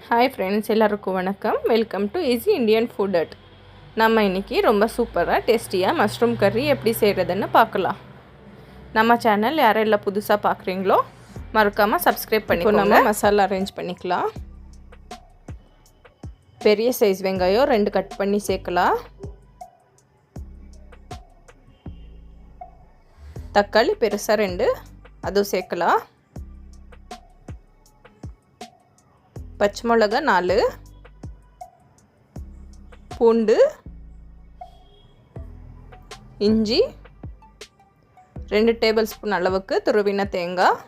Hi friends, எல்லாருக்கும் வணக்கம். Welcome to easy Indian food at. நம்ம இன்றைக்கி ரொம்ப சூப்பராக டேஸ்டியாக மஷ்ரூம் கறி எப்படி செய்கிறதுன்னு பார்க்கலாம். நம்ம சேனல் யாரெல்லாம் புதுசாக பார்க்குறீங்களோ மறக்காமல் சப்ஸ்கிரைப் பண்ணிக்கோங்க. நம்ம மசாலா அரேஞ்ச் பண்ணிக்கலாம். பெரிய சைஸ் வெங்காயம் 2 கட் பண்ணி சேர்க்கலாம். தக்காளி பெருசாக 2 அதுவும் சேர்க்கலாம். பச்சை மிளகா 4, பூண்டு, இஞ்சி, 2 டேபிள் ஸ்பூன் அளவுக்கு துருவின தேங்காய்,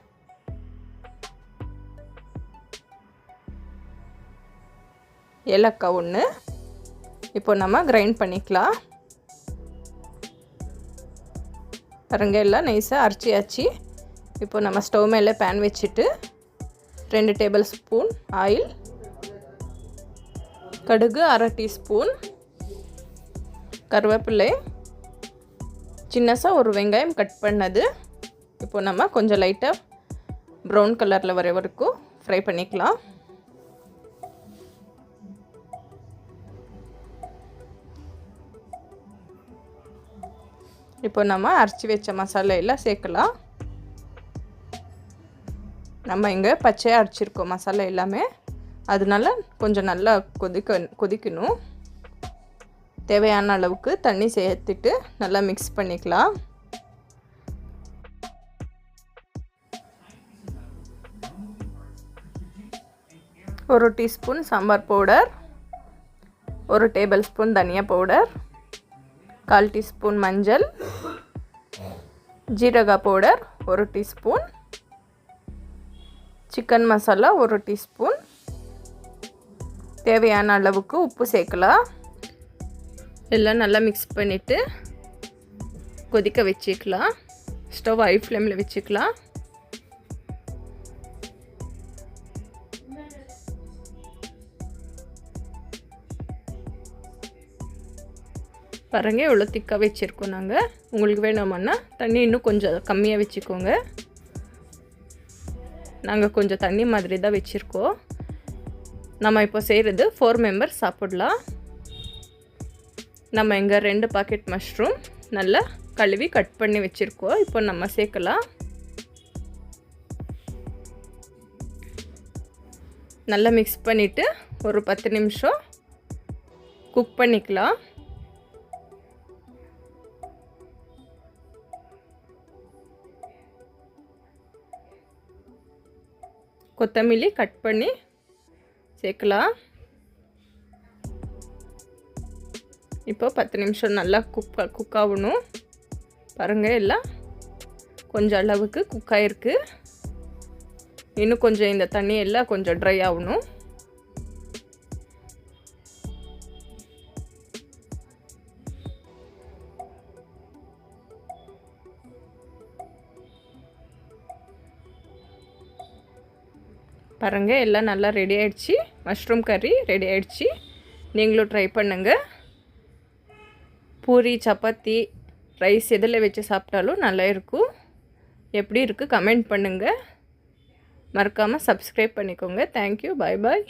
ஏலக்காய் 1. இப்போ நம்ம கிரைண்ட் பண்ணிக்கலாம். பாருங்க, எல்லாம் நைஸாக அரைச்சியாச்சு. இப்போ நம்ம ஸ்டவ் மேலே பேன் வச்சுட்டு 2 டேபிள் ஸ்பூன் ஆயில், கடுகு 1/2 டீஸ்பூன், கருவேப்பிலை, சின்னசாக ஒரு வெங்காயம் கட் பண்ணது. இப்போ நம்ம கொஞ்சம் லைட்டாக ப்ரௌன் கலரில் வர வரைக்கும் ஃப்ரை பண்ணிக்கலாம். இப்போ நம்ம அரைச்சி வச்ச மசாலா எல்லாம் சேர்க்கலாம். நம்ம இங்கே பச்சையாக அரைச்சிருக்கோம் மசாலா எல்லாமே, அதனால கொஞ்சம் நல்லா கொதிக்கணும். தேவையான அளவுக்கு தண்ணி சேர்த்துட்டு நல்லா மிக்ஸ் பண்ணிக்கலாம். ஒரு teaspoon sambar powder, 1 table spoon தனியா பவுடர், 1/4 டீஸ்பூன் மஞ்சள், ஜீரக powder 1 teaspoon, chicken masala 1 teaspoon, தேவையான அளவுக்கு உப்பு சேர்க்கலாம். எல்லாம் நல்லா மிக்ஸ் பண்ணிவிட்டு கொதிக்க வச்சுக்கலாம். ஸ்டவ் ஹை ஃப்ளேமில் வச்சுக்கலாம். பாருங்க, இவ்வளோ திக்காக வச்சுருக்கோம் நாங்கள். உங்களுக்கு வேணுமான்னா தண்ணி இன்னும் கொஞ்சம் கம்மியாக வச்சுக்கோங்க. நாங்கள் கொஞ்சம் தண்ணி மாதிரி தான் வச்சுருக்கோம். நம்ம இப்போ செய்கிறது 4 மெம்பர்ஸ் சாப்பிடலாம். நம்ம இங்கே 2 பாக்கெட் மஷ்ரூம் நல்லா கழுவி கட் பண்ணி வச்சுருக்கோம். இப்போ நம்ம சேர்க்கலாம். நல்லா மிக்ஸ் பண்ணிவிட்டு ஒரு 10 நிமிஷம் குக் பண்ணிக்கலாம். கொத்தமல்லி கட் பண்ணி சேர்க்கலாம். இப்போ 10 நிமிஷம் நல்லா குக் ஆகணும். பாருங்கள், எல்லாம் கொஞ்சம் அளவுக்கு குக் ஆகிருக்கு. இன்னும் கொஞ்சம் இந்த தண்ணி எல்லாம் கொஞ்சம் ட்ரை ஆகணும். பாருங்கள், எல்லாம் நல்லா ரெடி ஆகிடுச்சு. மஷ்ரூம் கறி ரெடி ஆகிடுச்சு. நீங்களும் ட்ரை பண்ணுங்கள். பூரி, சப்பாத்தி, ரைஸ் எதில் வச்சு சாப்பிட்டாலும் நல்லா இருக்கும். எப்படி இருக்குது கமெண்ட் பண்ணுங்கள். மறக்காமல் சப்ஸ்கிரைப் பண்ணிக்கோங்க. தேங்க்யூ. பாய் பாய்.